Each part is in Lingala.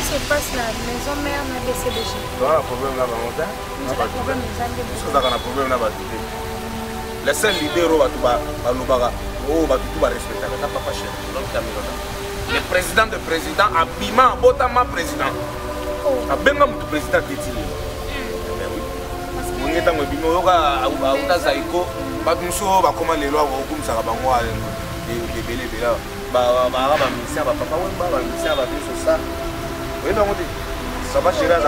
se passe la maison mère na BCBG? Voilà, problème là, maman. Problème problème là, les seuls leaders, le président de président, Abima, Botama président. Abenga mutu président Tétili. On est dans le bino, on a Zaïko, Badunso, comment les lois vont comme ça, des bélés, ça va chérir à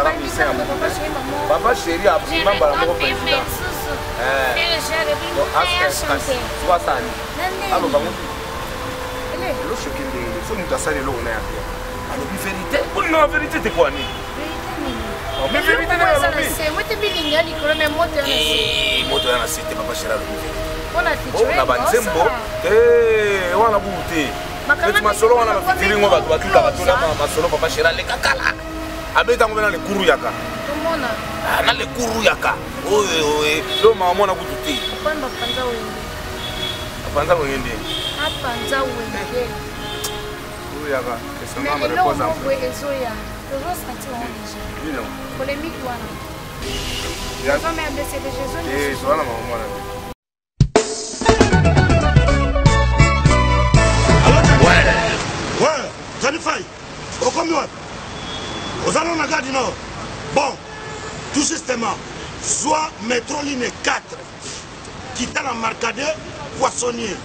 papa chéri a pris ma balle président. Soit ça. Alors, le choqué de ce que ça alors, vérité. Non, vérité, c'est quoi? Mais vérité, c'est moi, tu es bien, Nicolas, mais moi, tu es moto na cité, papa chéri. On a banzembo. On a bouté. Mais ma solo, on a fait tirer, on va tout là, ma solo, papa chéri, les kakala. Abeta ngomena le kuru yaka. Tomona. Ah na le kuru yaka. Oye. Lo mama na kututi. Kwamba panza wende. Panza wende. Panza wende. Kuru yaka. Est-ce que maman repose en paix? Ezoya. Toujours sentir on déjà. Non. Polémique wana. Ya. Ça m'a blessé de Jésus. Eh, ça na maman na. Ouais, Zanifai. Au combien? Aux allons la garde nord. Bon, tout justement, soit métro ligne 4, quitte la marcade, poissonnier.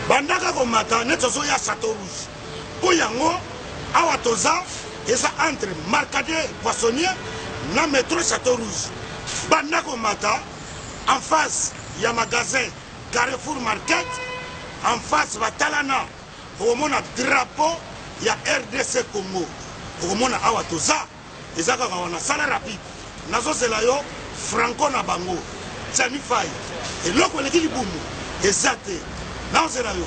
Bandaka comme matin, net au ya Château Rouge. Pour yango, awatoza, et ça entre marcade, poissonnier, na métro Château Rouge. Bandaka comme matin, en face, il y a magasin Carrefour Market, en face, Batalana, au monde drapeau, il y a RDC Congo. Omona awa toza ezaka wana sala rapide nazo zela yo franco na bango Zanifai eloko eleki libumu ezate nazo zela yo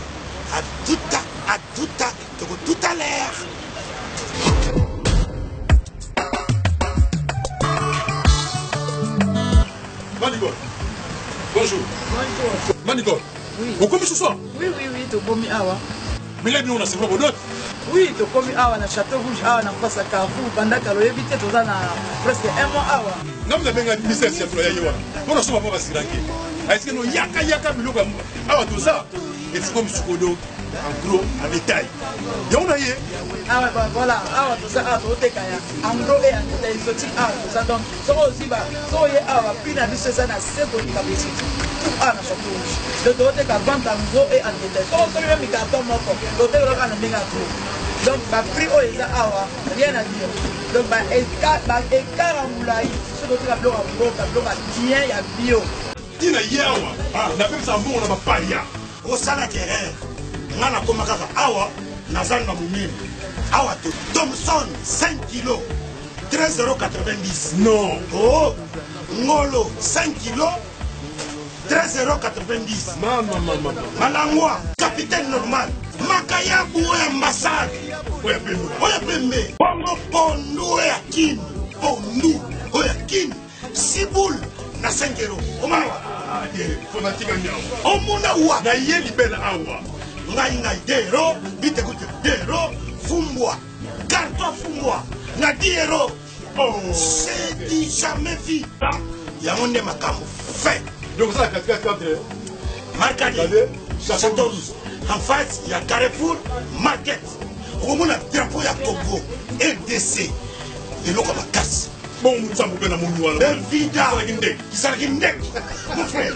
à tout à l'heure. Manigol, bonjour. Bonjour. Manigol, oui. Vous commis ce soir? Oui, tu commis awa. Mais là, nous, on a c'est quoi vos notes? Oui, tu commis awa na Château Rouge, awa na face à Carrefour, pendant que l'on évite tout ça presque un mois awa. Non, mais bien, ministère, c'est pour la Yawa. On a souvent pas si ranké. Est-ce que nous, yaka, miloko, awa tout ça? Et c'est comme Sukodo, en gros, en détail. Et on a yé. Ah ouais, voilà, awa tout ça, awa tout kaya. En gros, et en détail, exotique, awa tout ça. Donc, ça aussi, ça y est, awa, puis na biso ça na seconde capacité. Tout awa na Château Rouge. Le doté ka vente en gros et en détail. Ça aussi, même carton moko. Doté ka na menga gros. Donc, le prix est awa, rien à dire. Donc, écart en moulaï, ce que tu as bloqué en gros, tu as bloqué bien, il y a bio. Tina yawa, na pem sa mbongo na bapalia. Au salaire terrain, ngana komakaka awa, nazanga mumini. Awa to Thomson 5 kg, 13,90 €. Non. Oh, Ngolo 5 kg, 13,90 €. Maman. Malangwa, capitaine normal. Makayabu oya ambassade. Oya pembe. Oya pembe. Pondu oya kin. Pondu oya kin. Siboul na 5 €. Omawa. Fonatika nyao. Omuna wa. Na ye libela awa. Ngai 2 €. Bite kote 2 €. Fumbwa. Carton fumbwa. Na 10 €. Oh. C'est dit jamais vu. Yango nde makambo. Fait. Donc ça, 4 Marcadi. Château Rouge. En face, il y a Carrefour Market. Au moment où drapeau ya Congo, RDC. Et l'eau comme casse. Bon, nous sommes bien à mon nouveau. Vida. Qui s'est guindé. Mon frère.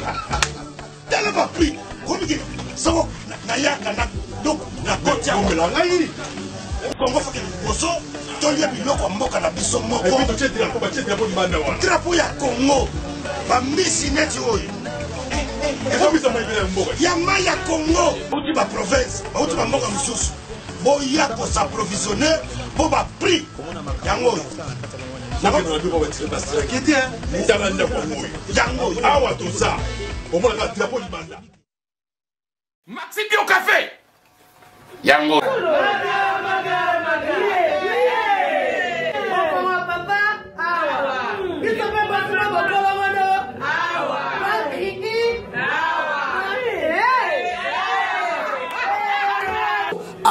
Tellement pas pris. Comme il dit. Ça va. Nayaka. Donc, la côte ya. Congo fait que le bosso. Tolia biloko mboka na biso moko. Et puis, tu as drapeau du Bandawa. Drapeau ya Congo. Ba misi neti oyo. Yamaya Congo, outi ba province, outi ba mboka mususu. Boya ko s'approvisionner pour ba prix. Yango. Yango. Awa tout ça. Au moins la drapeau du Banda. Maxi Bio Café. Yango.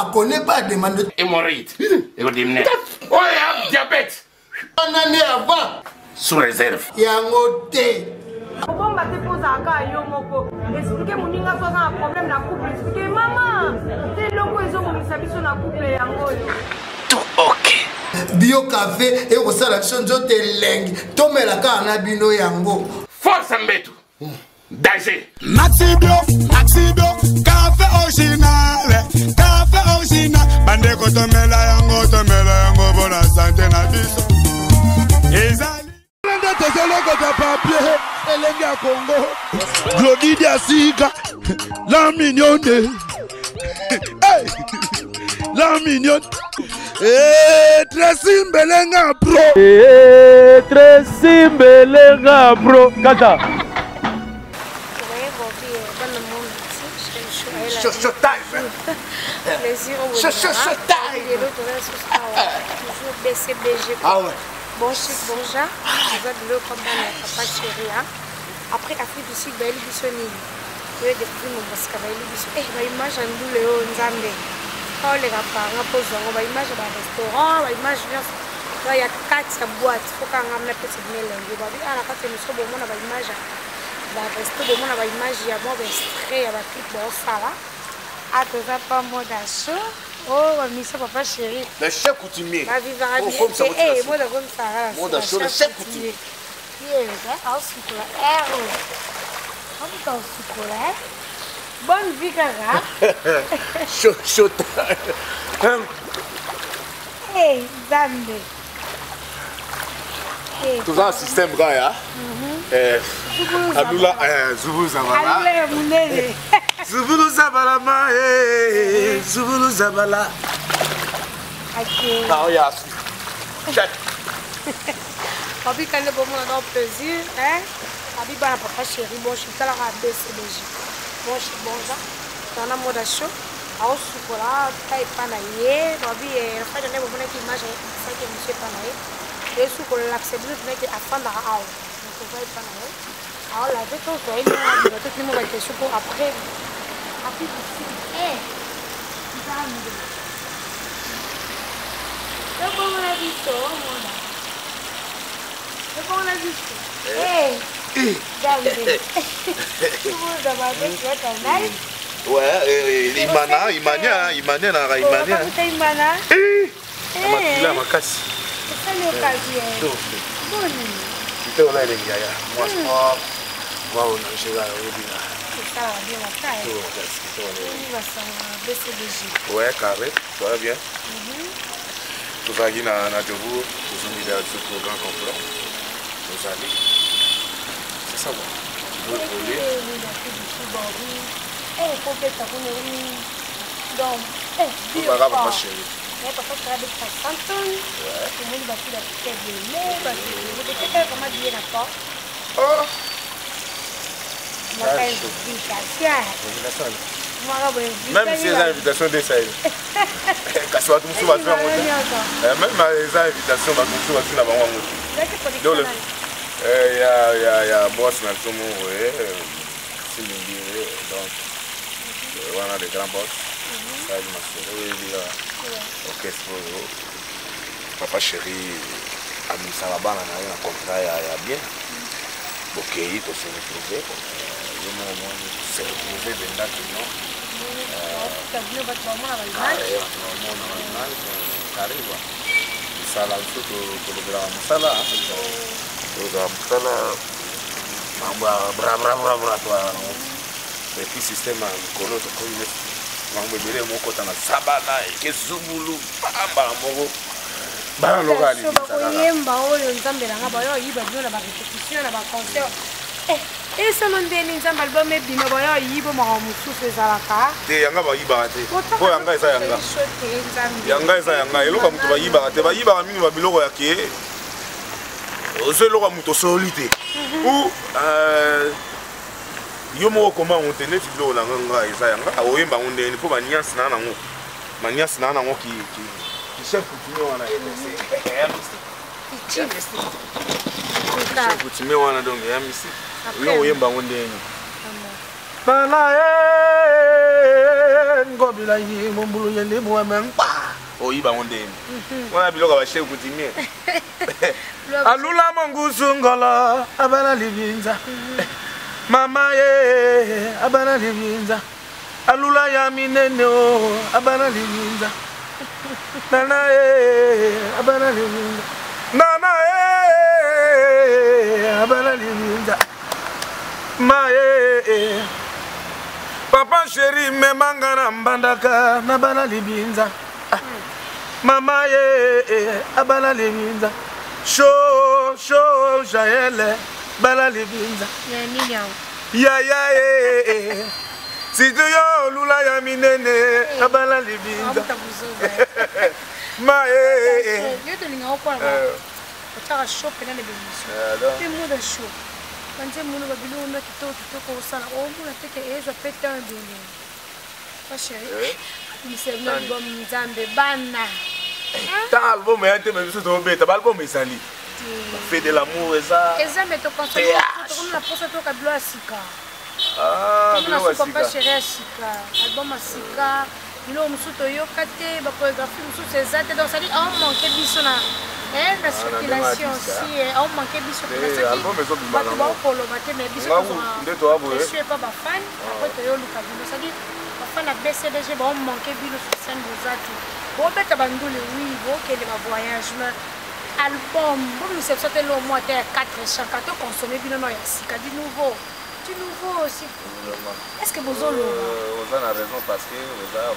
On connaît pas demande hémorroïde. Écoutez, oh, diabète. On a né avant. Sous réserve. Yango te. Bon, bah, t'es posé à Gaïo, Moko. Expliquez mon ninga, toi, un problème dans le couple. Expliquez, maman. T'es longo, ils ont mis sa vie sur la couple et Yango. Tout ok. Bio café et au salaction de lengue. Tomé la canabino Yango. Force Mbetu. Danger. Maxi Bio, café original. Café original. Bande ko tomela yango pour la santé na biso. Ezali. Papier, Elengi à Congo, Glody Diasika, la mignonne, hey, la mignonne, Tracy Mbelenga Pro, Tracy Mbelenga Pro, Kata. Ah ouais. Bon chic, bon genre, je vais de l'eau comme dans la papa chérie. Après, Afrique du Sud, il y a des sonniers. Il y a des primes au Moscou, il y a des sonniers. Il y a une image en doule au Nzambe. Quand les gars posent, il y a une image dans un restaurant, il y a une image dans il y a 4 boîtes. Il faut qu'on ait petite mélange. Il y a quand il y a une image dans un restaurant, il y a une image, il y a un extrait, il y a un clip de ça. Ah, tu n'as pas mot d'achat. Oh, monsieur papa chéri. Le chef coutumier. Ma vie va bien. Eh, moi, comme ça. Moi, le chef coutumier. Bonne vie, Kara. Chaud. Hey, Zambé. Tout ça, système, gars, Alula, Zubulu Zabala. Zubulu Zabala, Zubulu Zabala. Ah, oui, check. Papi, quand le moment on a plaisir, hein? Papi, papa chéri, bon, je suis là à BCBG. Bon, je suis bon, ça. On a mode chaud. Au chocolat, taille panaillé. Papi, la fin de l'année, vous venez qui mange, ça qui est monsieur panaillé. Et le chocolat, c'est bien, vous venez à fond dans la haute. Donc, vous voyez panaillé. Alors, la tête, vous voyez, tout le monde va être chocolat après. Papi, eh, c'est bon, on a vu ça, mon gars. C'est bon, on a vu ça. Hey, Zambé. Tout le monde va voir ça, nice. Ouais, Imania, Imana. Amakila makasi. C'est ça l'occasion. Bonne. Tu es là, les gars. Moi, on a chez la Robina. C'est ça, bien la taille. On va s'en BCBG. Ouais, carré, ça va bien. Tout ça qui n'a pas de vous, vous avez mis dans ce programme complet. Vous allez. C'est ça, vous voulez. Eh, faut que ça vous donc, eh, papa chéri. Mais papa sera de 60 ans. Ouais. Tout le monde va tout la tête de lait, parce que vous devez comment dire la porte. Oh. Même si les invitations d'essayer. Même les invitations, il y a boss dans tout le monde, donc on a des grands boss. Ok, papa chéri, ami Salabana a un contrat, il y a bien. Ok, il faut se retrouver. Se retrouver dans non. Et ça m'a donné un album et bien voilà il va m'en zalaka te yanga ba yiba te po yanga eza yanga eza yanga eloko mutu ba yiba te ba yiba mingi ba biloko ya ke ozelo mutu solite ou yo mo koma on te net biloko la nganga eza yanga oyemba onde po ba nyasi na nango manyasi na nango ki chef coutumier wana chef coutumier wana donc ya misi yo oyemba onde Bala ngobila yi mumbulu yende muamengpa oyiba ondemi wana biloko bashe kutimie alula mongusu ngolo abana libinza mama ye abana libinza alula ya minene o abana libinza nana ye abana libinza nana ye abana libinza ma ye papa chéri me mangana mbandaka na bana libinza mama ye abana libinza show jaele bana libinza ya ye si tu yo lula ya minene abana libinza ma ye yo te linga okwa otaka show pena ne bemission te muda show Quand mon babylon on a quitté tout au salon, on a fait que je pète un billet. Pas chérie. Il s'est venu l'album Nzambe Bana. Tant album est un peu trop bête, l'album est sali. Fait de l'amour et ça. Et ça, mais tu penses que on a posé tout câble à Sika. Ah, on a pas chérie à Sika. Album à Sika. Il a un sous yo kate, ba chorégraphie sous ces attes donc ça dit on manquait bisona. La circulation aussi, on manquait de circulation. Mais je ne suis pas fan. Après, tu as dit que la BCDG, on manquait de scène de Zati. Bon, tu as oui, ok, les voyages. Album, bon, c'est sorti le mois de 4 chants. Quand tu consommes, il y a du nouveau. Du nouveau aussi. Est-ce que vous avez raison parce que vous avez un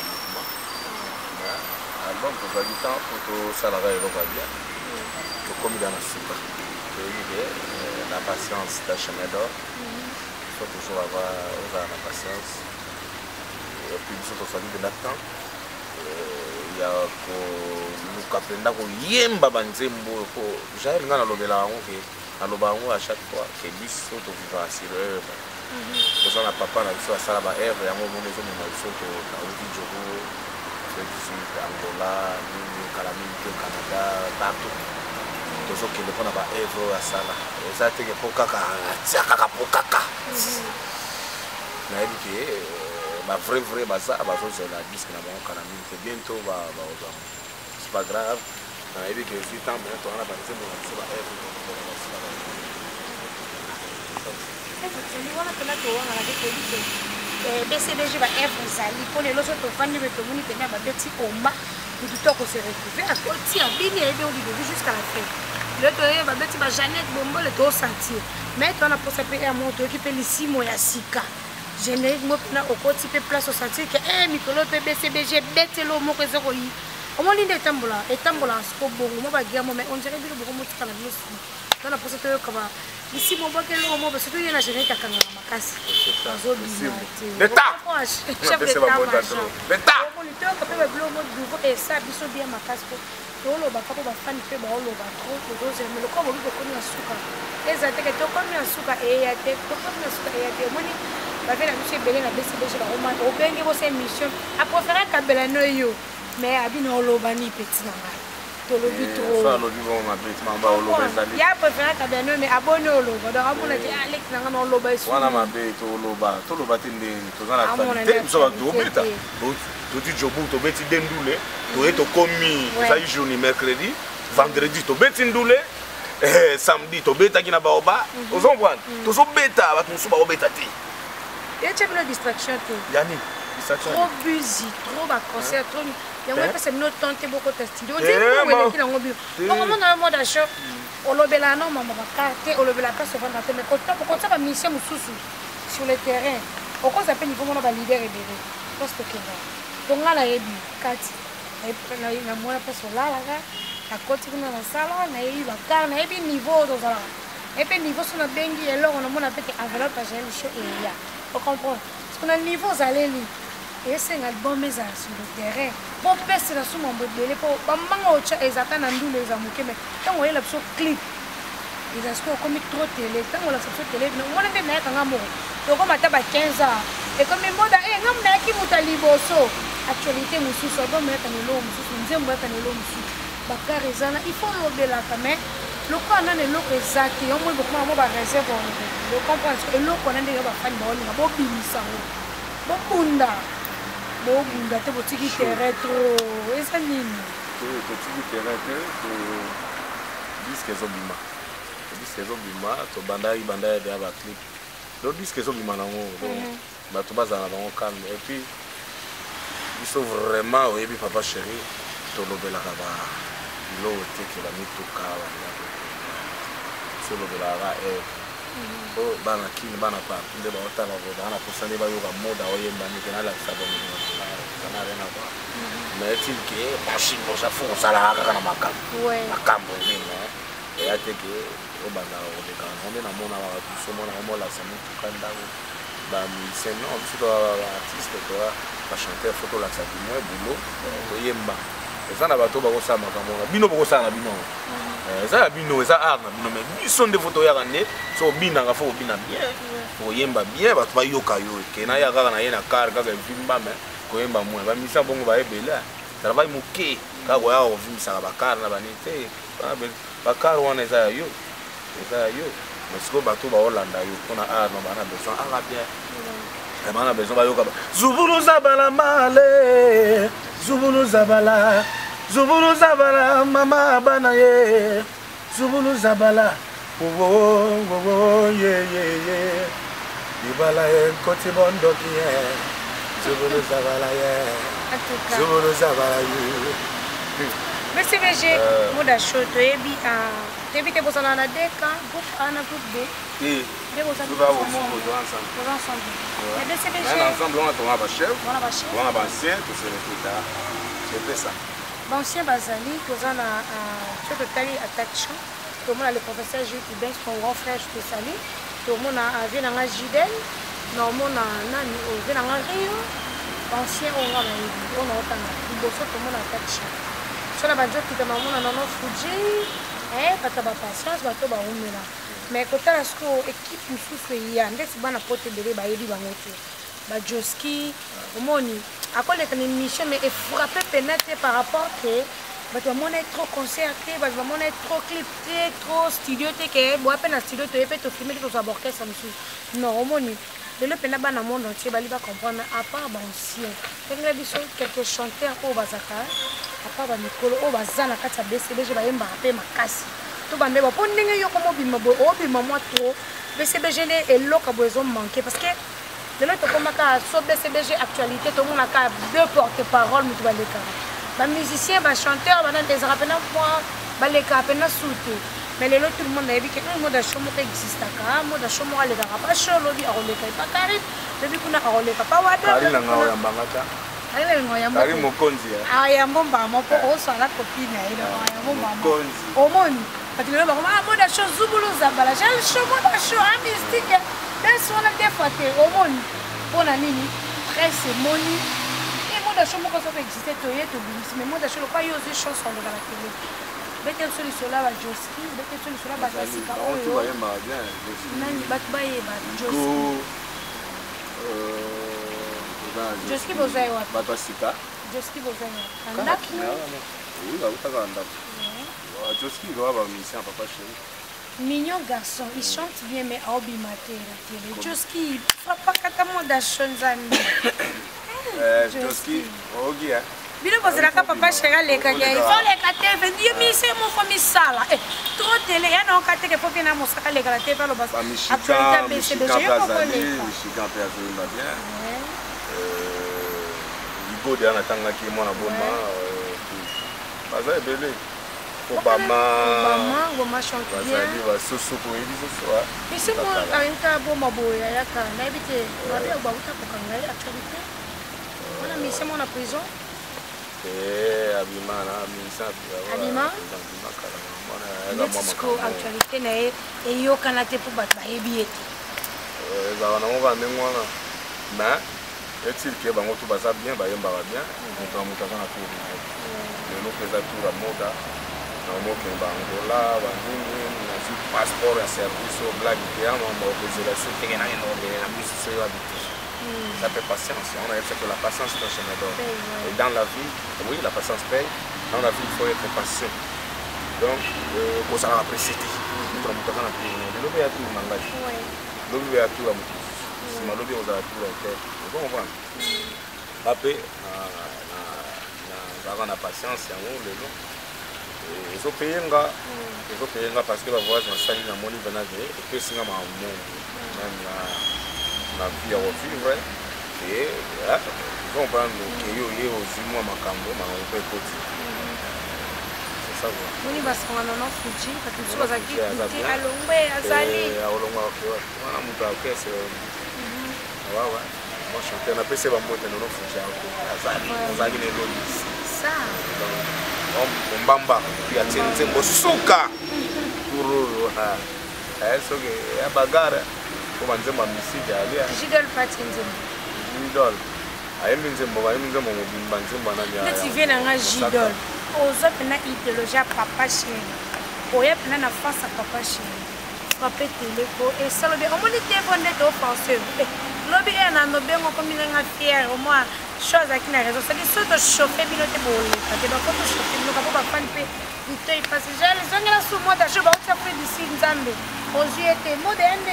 mouvement. Album pour le temps pour tout salarié et bien comme il y a la patience d'Achemé d'or il faut toujours avoir la patience et puis il faut aussi de temps il y a nous capenda ko yemba banzembo ko jael ngana lobela ngo à chaque fois que biso to vivre sur œuvre pour ça papa na biso sala ba œuvre ya ngo monezo mo biso to na uti Angola, Calamité, Canada, partout. Tous ceux qui ne font pas œuvre à ça là. Et ça c'est que pour caca, pour caca. Mais il dit que vrai ça, c'est la disque là bas Calamité. Bientôt va. C'est pas grave. Il dit que si tant bientôt on a passé mon œuvre. BCDG va être sali pour les autres fans de Tomuni Pena va petit combat pour tout temps qu'on se retrouve à côté à bien et bien au début jusqu'à la fin. Le tour va petit va Jeannette Bombo le tour sentir. Mais on a pour ça payer à mon tour qui fait les 6 mois à Sika. Générique moi pena au côté peut place au sentir que Mikolo BCDG bête le mot que zéro yi. Au moins l'inde tambola et tambola au bon moi va dire mais on dirait que beaucoup de canal dans la pour ça comme ici mon bac est long moi parce que il y a la générique à Kangama Makasi. L'État. Chef d'État. L'État. On était au capé de l'eau mode et ça biso bien Makasi. On le bat pas pour fan fait ba on le bat trop mais le corps on lui connaît un sucre. Les attaques to comme un sucre et ya te to comme un sucre et ya te moni ba fait la monsieur belé na BCDG la roman au bengi bo c'est mission a préférer kabela no yo mais abino lo bani petit na ngai. Ça le vivant ma bête mamba au loba zali. Ya préféré kabeno mais abonné au loba. Donc amona ti Alex nanga no loba isu. Wana ma bête au loba. To loba tinde to za la qualité. So ba do beta. To di jobu to beti dendule. To eto komi ça journée mercredi, vendredi to beti ndule. Samedi to beta kina baoba. Aux comprendre. To so beta ba to so ba beta ti. Et tu as une distraction tout. Yani distraction. Trop busy, trop ba concert, trop il y a c'est notre tante beaucoup testé. On dit que on est on a un mode d'achat. On le bela non maman carte, on le bela pas souvent dans mais quand ça va mission sur le terrain. Au quoi ça peut niveau on va leader et bébé. Parce que donc là la yebi carte. Et la moi la personne là la côté dans la salle na yebi ba car na yebi niveau dans là. Et puis niveau sur la bengi et là on a mon appel enveloppe à gérer le show et ya. On comprend. Parce qu'on a niveau aller lui. Et c'est un album sur le terrain. Bon, personne n'a souvent belé pour maman au chat et Zatan a nous les amouqués mais quand on est là sur clip les asco comme trop télé quand on la sur télé on a fait mettre un amour donc on m'a tapé 15 ans et comme une mode et non mais qui m'a liboso actualité musu so bon mettre un lot musu nous mettre un lot musu bakar ezana il faut le là quand même le quoi on a le lot exact et on beaucoup on va réserver le comprendre que le qu'on a déjà va faire bon on va bien ça bon bunda bobunda te botiki terrain trop eza nini totiki terrain te disque ezobima tobandaki bandaki ya baclip donc disque ezobima nango bato bazala na bango calme et puis biso vraiment oyebi papa chéri tolobelaka biloko teke bamituka solobelaka po bana kini bana parti nde baotala bana posa nde bayoka moda oyemba ndeke nalakisa bonaa rien à voir mais est-il que banchimbo fo kosalaka kaka na makambo nini eya teke obandaka kolekaka nango nde namona babiso mona omolakisa mituka ndako bamusicien non biso toa baartiste toa bachanteur fo tolakisa bino bulo toyemba eza na bato bakosala makambo na bino bokosala na bino eza ya bino eza art na bino mais biso nde fo toyaka nde so obinaka fo obina bien koyemba bien bato bayoka yo ke naya kaka na ye na kare kaka evimba me koyemba mwe bamisa bongo bayebele travail moke kaka koyaka kovimisaka bakare na banini te bakare wana eza ya yo mais sikoyo bato baolanda yo mpona art na bana besoin aka bien bana besoin bayoka zubulu zabala male zubulu zabala mama bana ye zubulu zabala ye ibala ye koti bondoki ye zubulu zabala ye zubulu zabala ye BCBG moda show toyebi te bozala na deka groupe A na groupe B nde bozala ensemble mais BCBG ensemble on a bachef on a bancien tosereketa c'est ça bancien bazali toza na so totali attraction tomona le professeur Jules Ibens son grand frère je te salue tomona vie nanga Jidel naomona nani vie nanga Rio bancien onga bayebi ona otanga liboso tomona attraction so na banzokita mamona nano Fuji bato bapatience bato baumela mais kotala siko équipe mosusu eya ndeti bana pote ebele bayebi bango te bajoski omoni akoleka na émission mais efrappe pena te par rapport ke bato bamona trop concert te bato bamona trop clip te trop studio te ke boya mpe na studio toye mpe tofilme te tozwa baorchestre mosusu non omoni lelo mpena bana monde entier bali bacomprendre à part bancien ndenge biso quelques chanteurs oyo bazaka à part bamikolo oyo baza na kati ya BCBG bayembaka mpe makasi to bande ba mpo ndenge yoko mobima boye obima mwa trop BCBG nde eloka boye ezomanke parce que lelo tokomaka so BCBG actualité tomonaka deux porte-parole moto balekaka bamusicien bachanteur bana ezaka mpena mwa balekaka mpena sute mais lelo tout le monde ayebi ke mode ya show moko existaka mode ya show moko alekaka pa show lobi akoleka epa Karim lobi kuna akoleka pa Karim mokonzi ayambo mbama mpo osala copine na ye ayambo mbama omoni kati lelo bakoma mode ya show zubulu zabala jel show mode ya show mystique dance wana des fois te omoni mpona nini presse emoni mode ya show moko soko existe toye tobimisi mais mode ya show lokola yo ozwi chance oleka na tele bete so lisolo ya bajoski bete so lisolo ya batasika oyo nani bato bayeba joski bozwa ye wapi bato asika joski bozwa ye andaki bautaka ndako joski loa bamisien papa chéri mignon garçon il chante bien mais aobima te na tele joski papa kata moda shonzani joski ogi bino bozalaka papa chéri alekaka ifoleka te vendi yo mise moko misala trop tele ya na oka teke po mpe na mosaka alekala te mpe aloba actualité ya BCBG yo kokoleka mpe azoyemba bien libode wana atangaki mwana boma baza ebele obama chante bazali basusu koyebi susu isi mo ayinka boma boye ayaka nayebi te mabe bauta kokanga ye actualité wana mise mo na prison abima ndetisko actualité na ye eyokana te mpo bato bayebi ye te ezalaka nango bandenge wana mais est-il ke bango to baza bien bayembaka bien moto na moto aza na tour na ye lelo mpe eza tour ya moda na omokende baangola bandenge nazwi passeport ya service o blague te ya maokezela so tenge na ye naomelela biso so yo habite ça fait patience on a dit que la patience est un chemin d'or et dans la vie oui la patience paye dans la vie il faut être patient donc kozala apprécié te moto na moto aza na tour lelo mpe ya tour na ngai lobi ya tour ya moto nsima lobi ozala tour ya terre ozo comprendre Après, on a patience, ils ont payé parce que la voix est salée dans mon livre et puis c'est même la vie à revivre. Et ils vont prendre le yo aux mois macambo, on peut écouter. C'est ça. Oui, parce qu'on a un fuji, parce que tu vas à Longwe, à Zali. À Longwe, on a monté à caisse. Ouais. Moi, je suis un peu de moto, on a fuji à Zali. On a gagné l'eau. Ça. On bamba, puis à Tchenzengo, Souka. C'est que la bagarre, comment dire, ma musique, Jidol pas Tchenzengo. Jidol. Aïe, Minzembo, tu viens dans un Jidol. Aux autres, on a idéologie à papa chien. Au yep, on a face à papa chien. Papa téléco. Et ça, on m'a dit qu'on est offensif. Lobby est un obé, on comme il est fier, au moins. Chose qui n'a raison, c'est que si tu chauffes, tu ne peux pas chauffer, tu ne peux pas faire parce que j'ai les gens qui sont moi d'acheter, tu as pris d'ici, Nzambe. Aux yeux, tu es moderne,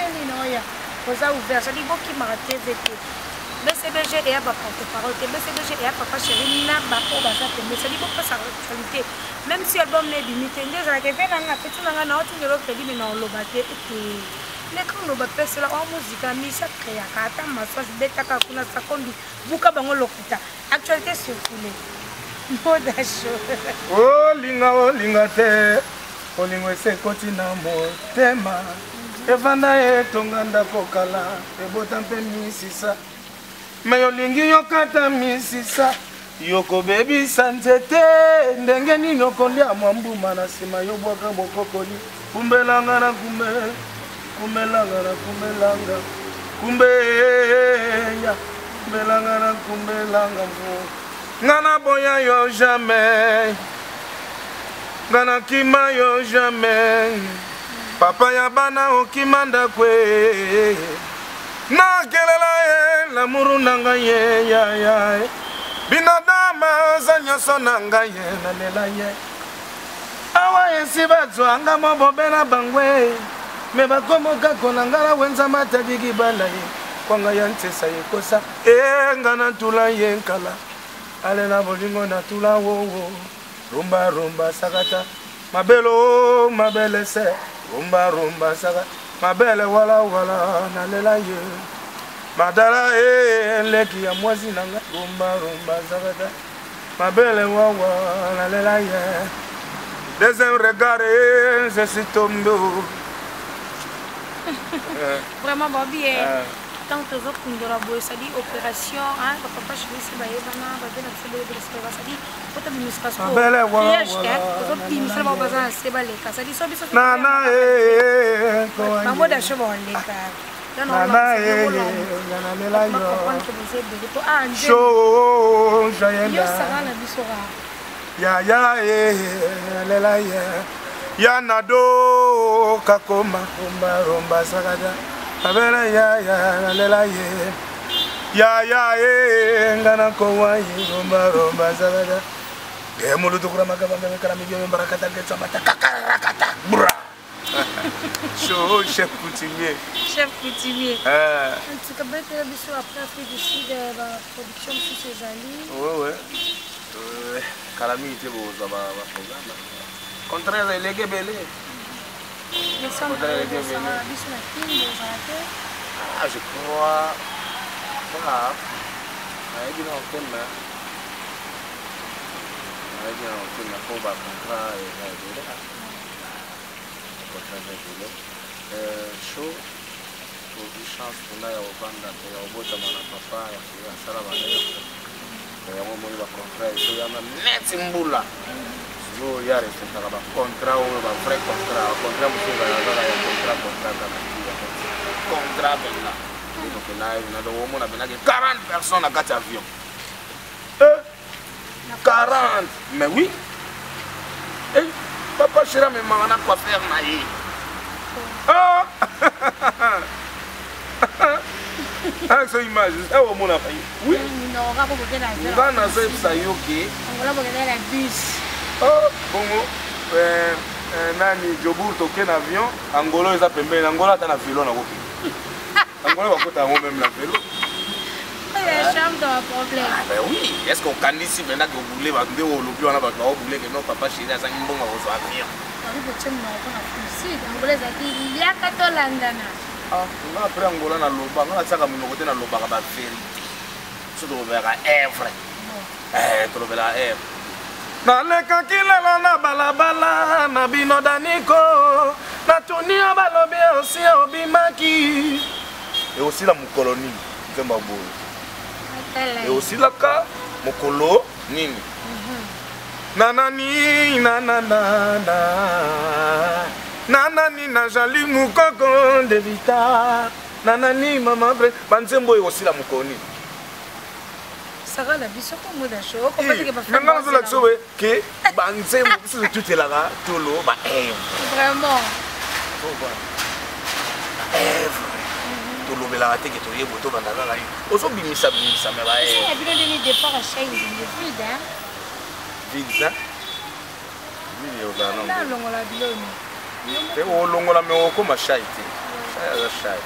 aux a ouvert, ça dit beaucoup qui m'a raté. BCBG et à porte-parole, BCBG et à papa chéri, n'a pas mais ça dit beaucoup sa actualité. Même si l'album n'est limité, déjà, il y a un petit peu de l'autre, mais non, le bâté les quand nous battons la musique à Misha créa kata massage beta kakuna sakondi buka bango lokuta actualité circulée moda show oh linga te olingo ese koti na motema evanda etonganda kokala ebota mpe misisa me olingi yokata misisa yokobebisa nzete ndenge nini okolia mwa mbuma na nsima yobwaka bokokoli kumbelanga na kumelanga na kumelanga kumbeya kumbelanga na kumbelanga ngana boya yo jamais ngana kima yo jamais papa ya bana okimanda kwe na kelela la murunanga ye ya binadama za nyoso nanga ye na lela ye awa yesi batswanga mobobela bangwe me bakomoka konangala wenza matadiki balaye kwanga ya ntesa yekosa ngana tula yenkala alela bolingo na tula wowo rumba sakata mabelo mabele se rumba sakata mabele wala nalela ye madala leki ya mwazi nanga rumba sakata mabele wawa nalela ye deuxième regard je suis tombé. Vraiment bien. Tant que vous avez une ça dit opération, papa je vais essayer de faire ça dit faut te minus parce que ya nado kakoma rumba sagada abela ya lela ye ya ngana ko wa rumba sagada mulu to kurama ka banga kala mi yo barakata ke sabata kakarakata bra chef coutumier en tout cas bête biso après ici de la production sur ces amis ouais calamité bo za ba programme contraire les gebele je crois pas chaud pour chance pour la Rwanda ya obota mana papa ya sala bana ya momo ba contrat so ya net mbula yo ya respecta ba contrat ou ba vrai contrat musinga ya dala ya contrat bella donc là na do mo na benage 40 personnes à 4 avions 40 mais oui papa chira me mangana quoi faire na yi avec cette image, c'est où mon affaire. Oui. Non, on va pas regarder la bus. On va dans ça y OK. On va regarder la bus. Oh, bongo. Nani Jobour toqué un avion, Angola ils appellent Angola t'as un vélo na kopi. Angola va côté même la vélo. la chambre dans un problème. Ah ben oui, est-ce qu'on canne ici maintenant que vous voulez, vous voulez que non, papa chéri, ça une bonne rose à venir. Après Angola na loba, on a ça comme nous côté na loba ba vérité. Surtout vers Èvre. Tu le verras Èvre. Na leka kilela na balabala na bino daniko. Na tunia balobi aussi obimaki. Et aussi la mukolonie, Nzemba boy. Et aussi la ka mukolo nini. Nanani nanana nanani na jali mukoko de vita nanani mama bre banzembo aussi la mukoni Sarah la biso ko moda show ko pete ke ba femme nanga zola tsowe ke banzembo c'est tout là là tolo ba vraiment tolo bela te ke to yebo to banda la oso bimisa me ba c'est bien de départ à chaîne de vide hein vide vide yo ba non longola biloni te o longola me o ko mashai te ya shai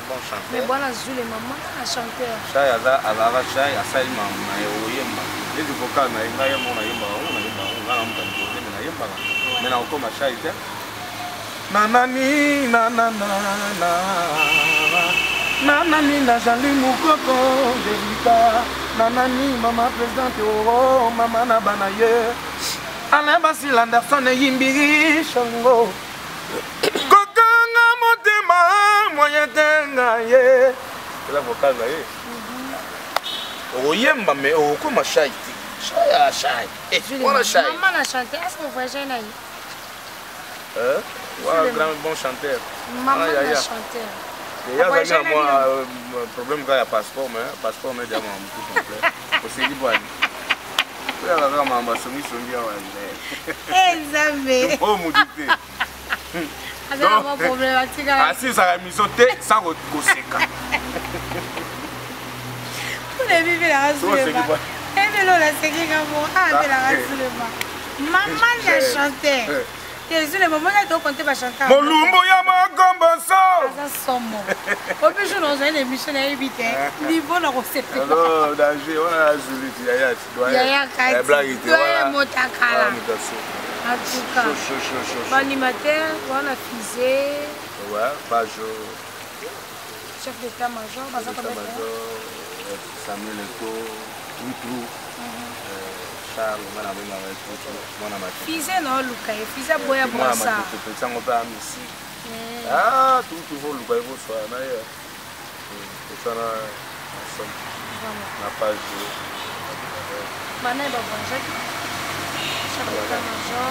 bon chanteur mais bona zule maman na chanteur shai ala shai asai mama yo yemba les vocal na inga yemba na yemba na mutani ko na yemba me na ko mashai te nanani nanani na jali mukoko delika nanani mama présidente oh mama na banaye Alain Basile Anderson yimbiri shango kokanga motema moyen tenga ye la vocal là oyemba me okoma shai shai on a shai maman a chanté est-ce que vous voyez naï ouais grand bon chanteur maman a chanté il y a moi problème quand il y a passeport mais déjà tout complet aussi dit bon Examé. Oh mon Dieu. Alors mon problématique. Ah si ça a mis sauté sans reseka. Vous l'avez vu la race. Et de l'eau la séquille comme ah de la race. Maman l'a chanté. Jésus le moment là tu compter va chanter. Mon lumbo ya magomboso. Ça somme. Au plus je dans une émission à éviter. Niveau na recette. Alors danger on a Zulu Yaya tu dois. Yaya Kati. Blague tu vois. Motakala. En tout cas. L'animateur, on a fusé. Ouais, Bajo. Chef d'état-major, Samuel Eto, Toutou. Charles, Fizé non, Luka, Fizé Boya Bossa. Ah, tout le monde, il faut soit d'ailleurs. C'est ça, la page. Mané Babonjak, chef d'état-major,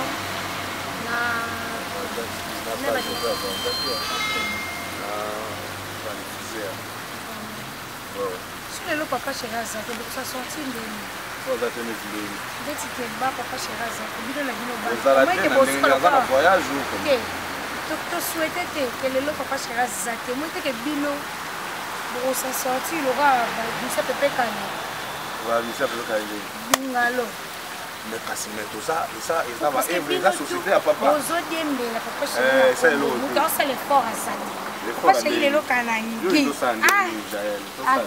sur le papa chez Raza, ça sortit de vous avez tenu du dès que tu es bas, papa chez Raza, vous avez voyage tu souhaitais que le papa chez Raza, que moi que Bino, pour s'en sortir, il aura Missa Pepe Kane. Voilà, Missa Pepe Kane. Bungalo. Mais parce que tout ça, ça va être la société à papa. Aux autres, la papa chez Raza. Nous avons fait l'effort à ça. Papa chez il est canani. Ah,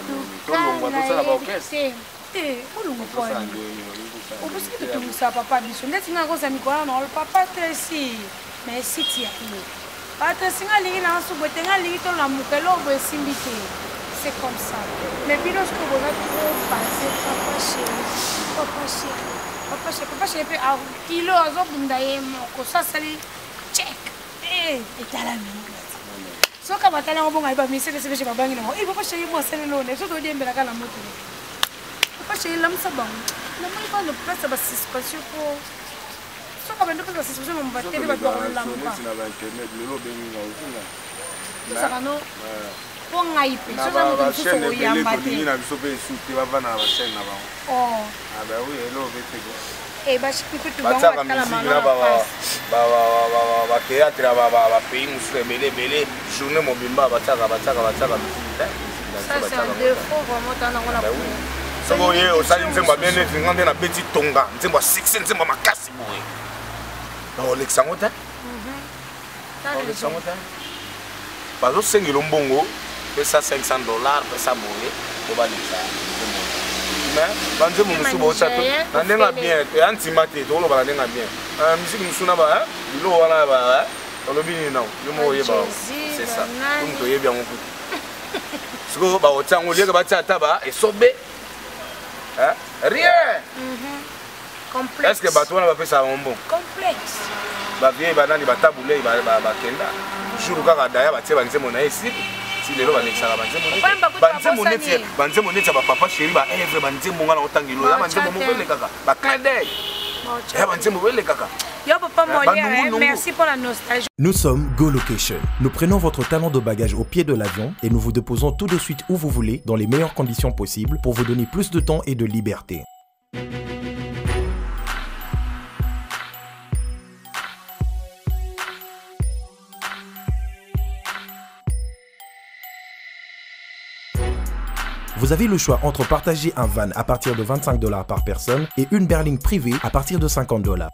obuski tumusa papa biso ndeti nga koza mikolo na papa tesi mais siti ya ile papa singa lingi na subo tenga lingi to na mukelo bo esimbi te c'est comme ça mais bino ce que vous avez trop passé papa chéri pe a kilo azobunda ye moko ça sali check etala mingi soka batala ngobonga iba mise bese bese babangi na eh papa chéri moi sele lone so to diembela kana moto papa chéri la msabang na moi pas le place ba suspension pour soka bando pas suspension mo batele ba kwa la mpa ça kano pour ngai pe so za mo so so yamba te na biso pe suti ba bana ba chaîne na ba oh ah bah oui hello betego eh ba chipi tu ba kala mama ba théâtre ba pays musu belé journée mobimba ba tsaka ça c'est un défaut vraiment dans la so boye osali nzemba bien net ngande na petit tonga nzemba 6 nzemba makasi boye no lexango ta lexango ta bazo sengelo mbongo pesa $500 pesa boye obalisa mais banzembo mosusu baosato na ndenge bien ya ntima te tokoloba na ndenge ya bien musiki mosusu na ba bilo wana ba olobi nini nao yo moko oyeba c'est ça comme toyebi yango kutu sikoyo baotia yango lieke batia ata ba esobe rien est ce que bato wana bapesaka bongo bavieille banani batabulei bakenda jour kaka daya batie banzembo na ye esili si lelo balekisaka banzembo neti ya bapapa sheri baevre banzembo nga na otangelo ya banzembo moko elekaka baclin d'œil ya banzembo elekaka. Merci pour la nostalgie. Nous sommes Go Location. Nous prenons votre talon de bagage au pied de l'avion et nous vous déposons tout de suite où vous voulez dans les meilleures conditions possibles pour vous donner plus de temps et de liberté. Vous avez le choix entre partager un van à partir de $25 par personne et une berline privée à partir de $50.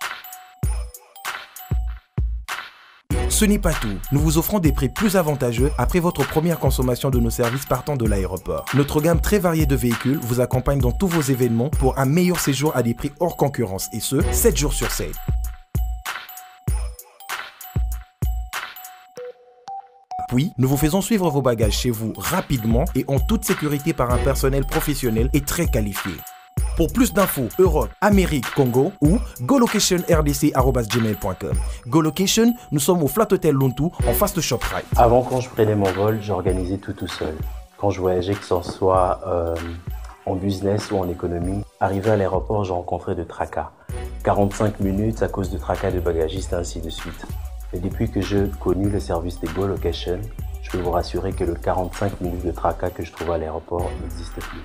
Ce n'est pas tout. Nous vous offrons des prix plus avantageux après votre première consommation de nos services partant de l'aéroport. Notre gamme très variée de véhicules vous accompagne dans tous vos événements pour un meilleur séjour à des prix hors concurrence et ce, 7 jours sur 7. Puis, nous vous faisons suivre vos bagages chez vous rapidement et en toute sécurité par un personnel professionnel et très qualifié. Pour plus d'infos, Europe, Amérique, Congo ou golocationrdc@gmail.com. GoLocation, nous sommes au Flat Hotel Lontu en face de ShopRite. Avant, quand je prenais mon vol, j'organisais tout seul. Quand je voyageais, que ce soit en business ou en économie, arrivé à l'aéroport, je rencontrais de tracas. 45 minutes à cause de tracas de bagagistes, ainsi de suite. Et depuis que j'ai connu le service de Go Location, je peux vous rassurer que le 45 minutes de tracas que je trouvais à l'aéroport n'existe plus.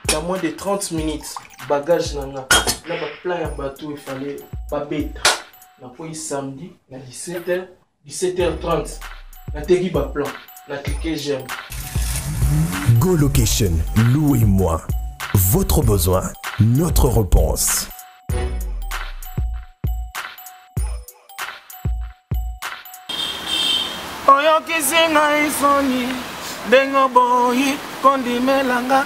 Il y a moins de 30 minutes, bagage nanga. Là, plein de bateaux, il fallait pas bête. La police samedi, à 17h, 17h30. La tégui ba plan, la cliqué j'aime. Go Location, louez-moi. Votre besoin, notre réponse. Oyokisinga isoni dengo boyi kondimelanga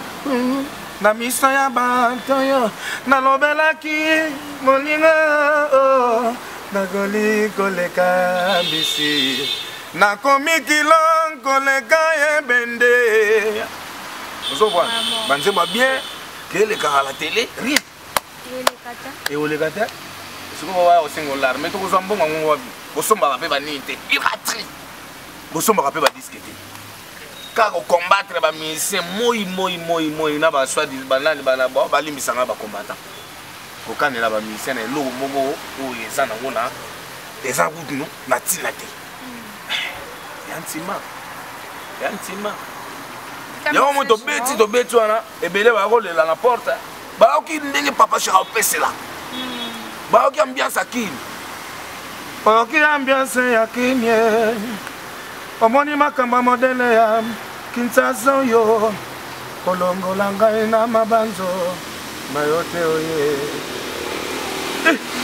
na miso ya bato yo nalobelaki molinga nakoli koleka bisi nakomi kilo koleka ebende ozobwana banzemba bien kelekaka la télé rien eoleka te sikoyo waya osenga olarme tokozwa mbongo yango wapi bosombaka mpe banini te iratri bosombaka mpe badiske te kaka combattre ba musicien moi na ba soit banani bana ba balimbisanga ba combattant kokanela ba musicien na eloko moko oyo eza nango na eza kutu no na tina te ya ntima yango mo tobeti wana ebele bakolela na porte baoki ndenge papa shaka opesela baoki ambiance akini baoki ambiance ya kimie omoni makambo modele ya Kinshasa yo kolongola ngai na mabanzo mayote oye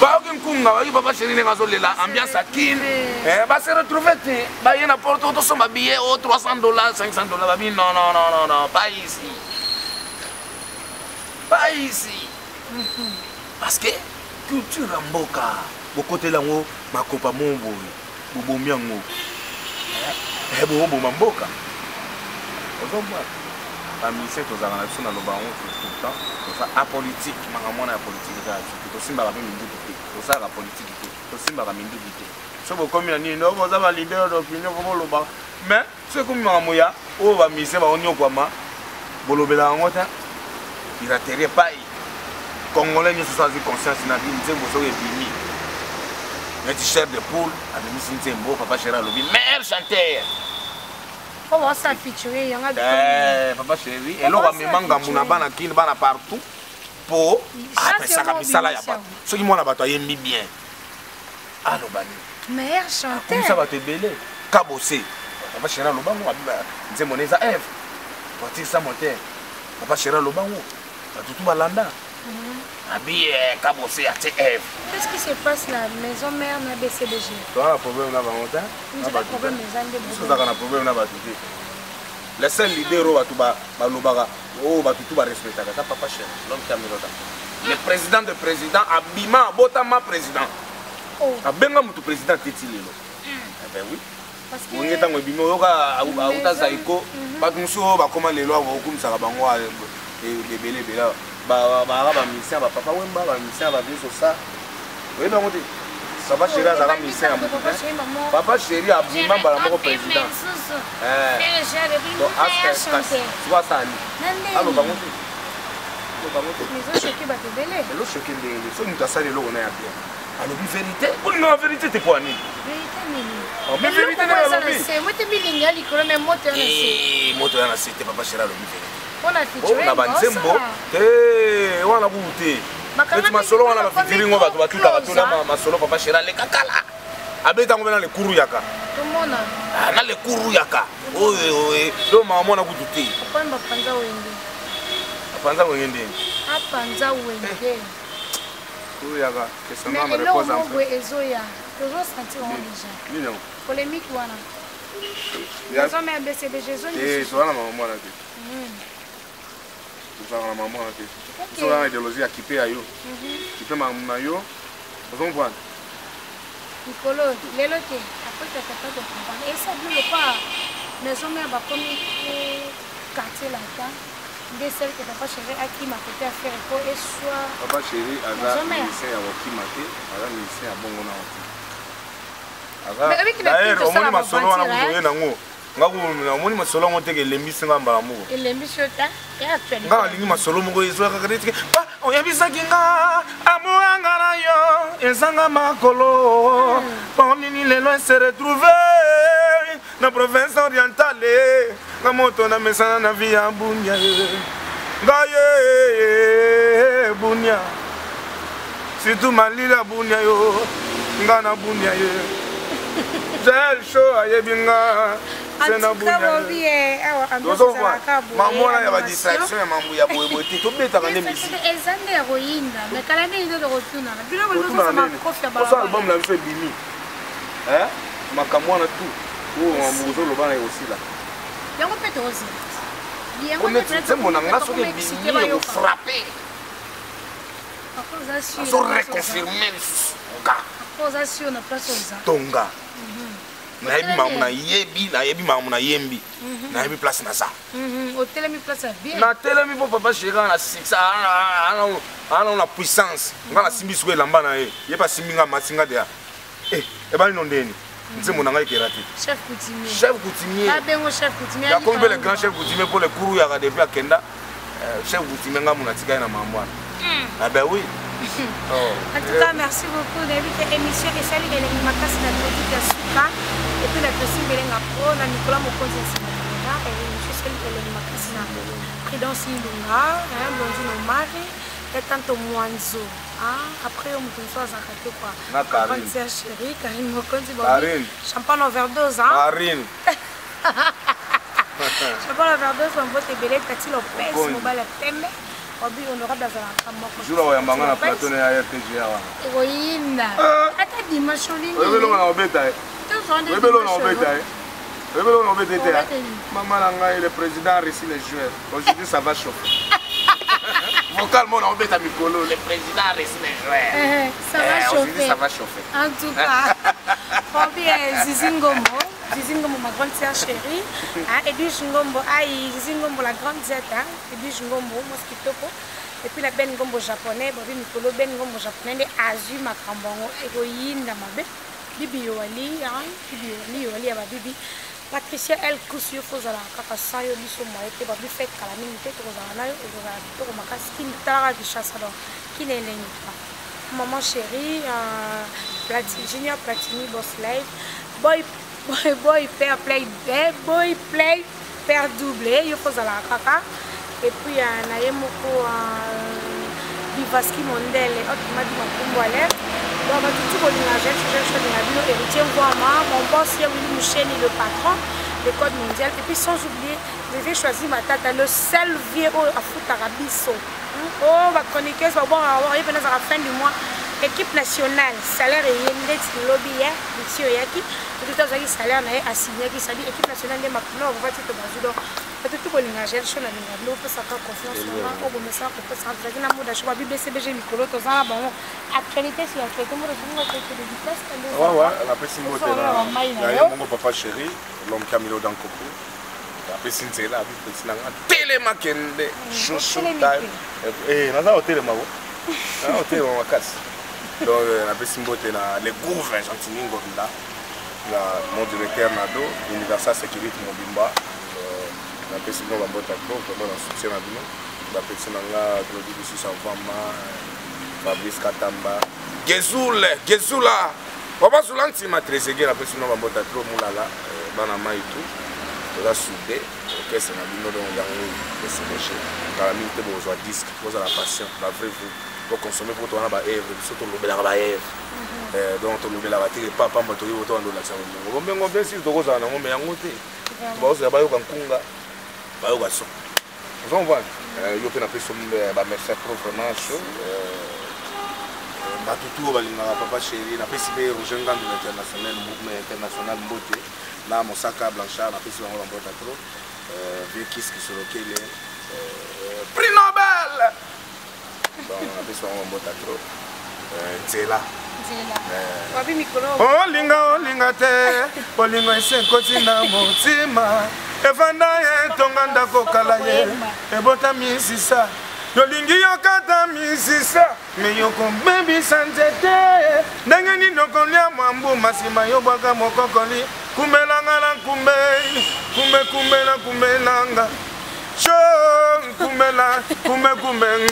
baoki nkunga baoki papa chéri ndenge azolela ambiance akini base retrouve te baye na porte otosomba billet o $300 $500 babi non pas ici parce que culture ya mboka bokotela yango makopa momboyi bobomi yango boboma mboka ozomona bamisien tozalaka na biso na loba yango tout le temps toza apolitique makambo wana ya politike eza soki tosimbaka mpe minduki te tosalaka politike te tosimbaka minduki te so bokomi na nini oko oza balider d'opinion ko bolobaka mais so ekomi makambo ya oyo bamisien baonyokwama bolobela yango te iraterie pai congolais nyonso so azwi conscience na bino nzembo soki ebimi neti chair de poule amemisi nzembo papa chéri alobi meilleur chanteur papa chéri eloko amema ngambu na bana kini bana partout po apesaka misala ya bato soki mwana bato ayembi bien alobani meilleur chanteur akomisa bato ebele kabose papa chéri alobango nzembo na eza eve watikisa moteur papa chéri alobango batutu balanda abi kabose ya te eve. Qu'est-ce qui se passe la maison mère na BCBG? Tu as un problème là-bas, on a un problème. Tu as un problème là-bas. le seul leader au Batuba, Balobara, au Batuba respecté, papa cher, l'homme qui a mis le président de président, Abima, Botama président. Abenga mutu président Tétilelo. Eh ben oui. Parce que. On est en Bimo, Aouta Zaiko, Batunso, comment les lois vont comme ça, Bangoa, les bélés, bah, ministère, papa Wemba, ministère, va dire ça. Oui, ben on dit. Papa chéri a un ministère. Papa chéri a Bima, Balamoko président. Donc, soit ça. Alors, bah, on dit. Mais ils ont choqué Batebele. Ils ont choqué les gens qui ont fait le lot. Alors, la vérité, la vérité, c'est quoi? Vérité, mais vérité, c'est moi, tu es bilingui, mais moi, tu es un moi, tu es un c'était papa chéri, la vérité. On a fait on a banzembo, on a goûté. Mais ma solo, on a fait tirer, on va tout à tout là, ma solo, papa chéri, les kakala. Abeta, on va dans les Kouruyaka. Comment on a? Dans les Kouruyaka. Oh, donc, maman, on a goûté. Pourquoi on va prendre au Indi? Panza wengine. Panza wengine. Kouruyaka, que ça m'a me repose en fait. Ezoya, toujours sentir on déjà. Non. Polémique wana. Ils ont mis un BCB Jésus. Eh, ça va la maman là. Ça va la maman là. Ça va idéologie à kiper ayo. Kiper maman ayo. Vous en voyez. Nicolo, l'éloté. Après tu as fait de comprendre. Et ça ne veut pas. Mais on met un premier quartier là-bas. Des celles que papa chéri a qui m'a côté à faire et soit papa chéri a la ministère à qui m'a fait à la ministère à Bongona aussi. D'ailleurs au moins ma solo on a besoin nango ngako au moins ma solo on te que l'embisi ngamba la mugo l'embisi ota et actuellement ngaka lingi ma solo mugo ezo ka kadeti ba on yabisa kinga amuanga na yo ezanga makolo ponini lelo se retrouver na province orientale na moto na mesana na via bunya ngaye bunya situ malila bunya yo ngana bunya ye zel show ayebinga sena bunya mamona ya ba distraction ya mambu ya boyebote to beta kande misi ezande ya royinda mais kala ne ido rotuna na bilo lo so ma kofia ba ça album la fait bimi makamwana tout oh muzo lo bana aussi là yango pete aussi on est mon anga so que bimi yo frapper so reconfirmer accusation na place oza tonga na yebi mamu na yembi na yebi place na ça hôtel mi place bien na telemi po papa chéri na six ana na puissance ngana simbi swe lamba na ye pas simbinga masinga de e ba no ndeni nzemo na ngai kerate chef coutumier ah bengo chef coutumier ya kombe le grand chef coutumier pour le courou ya depuis akenda chef coutumier ngamu na tika na mamwa ah ben oui. En tout cas, merci beaucoup d'inviter l'émission et salut les Makasi na politique ya Suka et puis la personne Belenga Pro na Nicolas Mokonzi Simona et je suis les Makasi na Prudence Ilunga, Blondine Omari et tanto Mwanzo. Après on me soit arrêté quoi. Na Karine. C'est chérie Karine Mokonzi Karine. Champagne overdose Karine. Champagne overdose on vote belé Tati Lopez mobile pembe. Obi honorable azalaka moko. Jura wa yambanga na plateau ya RTG awa. Héroïne. Ata dimanche lingi. Webelo na obeta. Webelo na obeta. Webelo na obeta. Maman na ngai le président récit les joueurs. Aujourd'hui ça va chauffer. Vocalement na obeta mikolo le président récit les joueurs. Ça va chauffer. Aujourd'hui ça va chauffer. En tout cas. Obi Zizingombo. Zizingombo, ma grande sœur chérie. Edwige Ngombo, Zizingombo, la grande zeta. Edwige Ngombo, Mosquitoko. Et puis la Ben Ngombo japonais, Bobby Mikolo, Ben Ngombo japonais, Azu Makambongo, héroïne d'Amabe. Bibi Yoali, Bibi Yoali, Bibi. Patricia El Kousio, Fozala, Kakasayo, Biso Moete, Babi fait Calamité, Rosana, Rosana, qui t'a dit chassador, qui n'est pas. Maman chérie, Junior Platini, Boss Life, Boy Père Play, Boy Play, Père doublé, il faut la kaka. Et puis Nayemoko Vivaski Mondel, Otimadi Makumboale. Bon, on va tout relingager, héritier Wama, mon boss Willy Moucheni, le patron, le code mondial. Et puis sans oublier, j'ai choisi ma tata, le seul vieux à foutre Arabiso. Oh, ma chroniqueuse va voir à la fin du mois. Équipe nationale, salaire et index de lobby, monsieur Yaki, tout à salaire a signé qui s'est dit équipe nationale de Macron, on va dire que peut-être que les gens sont là, l'eau peut s'accrocher confiance en moi, au moment ça peut s'entrer dans le mode choix BCBG micro to ça bon actualité sur actualité moi je vois que de vitesse ouais la personne moto là il y a mon papa chéri l'homme Camilo dans coco la personne c'est là personne na télémakende chouchou time naza hôtel mako na hôtel wa makasi donc la personne moto na les gouvernements gentiment là mon directeur Nado Universal Sécurité Mobimba la personne va botter vraiment dans soutien à nous la personne là Claudie Bissus Savama Fabrice Katamba Gezula papa Soulanti m'a trésé la personne va botter trop moulala bana mai tout la soudé que c'est na bino donc yango c'est léger car minute besoin disque pose la passion la vraie vie pour consommer pour toi na ba Eve surtout le bela ba Eve donc to le bela ba tire papa mbato yo to ndo la sa ngombe bien sûr to koza na ngombe yango te ba osa ba yo kankunga ba yo baso on va yo pe na peso ba merci pro vraiment chaud ba tutu ba linga papa chéri na PCB Rogenga de l'international mouvement international mbote na Mosaka Blanchard na peso ngo mbota trop Vikis qui se lequel prix Nobel donc na peso ngo mbota trop Nzela wabi mikolo olinga te olinga esekoti na motima evanda ye tonga ndako kala ye ebota misisa yolingi yokata misisa me yokombebisa nzete ndenge nini okolia mwambu masima yobwaka mokokoli kumelanga na kumelanga Cho kumela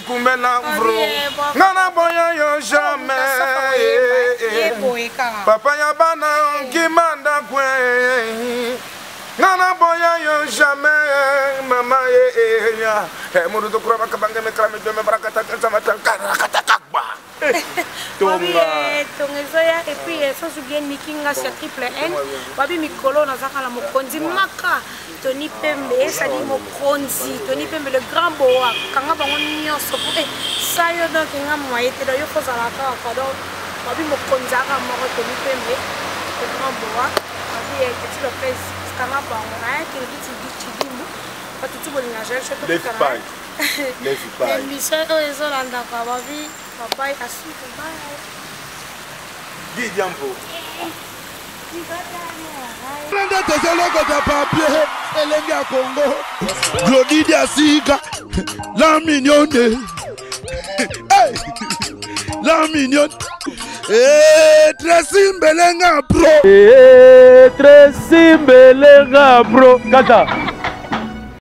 kumela bro ngana boya yo jamais papa ya bana ngimanda kwe ngana boya yo jamais mama ya mudu to kuraba kabanga me krame do me barakata sama katakakba tongezoya et puis sans oublier Nikinga sur triple N wabi mikolo na zaka la mokonzi maka Tony Pembe ça dit mokonzi Tony Pembe le grand boa kanga bango nyonso pour ça yo donc nga moye te do yo ko sala ka do wabi mokonzi aka moko Tony Pembe le grand boa wabi petit Lopez kanga bango na ki petit dimbu patiti bolinga gel choto kara les fipai mission ezolanda kwa wabi bye bye. Didiambo. Prende tezeloko de papier, elenge à Congo. Glodidi Asika, la mignonne. Hey, la mignonne. Tracy Mbelenga bro. Tracy Mbelenga bro. Kata.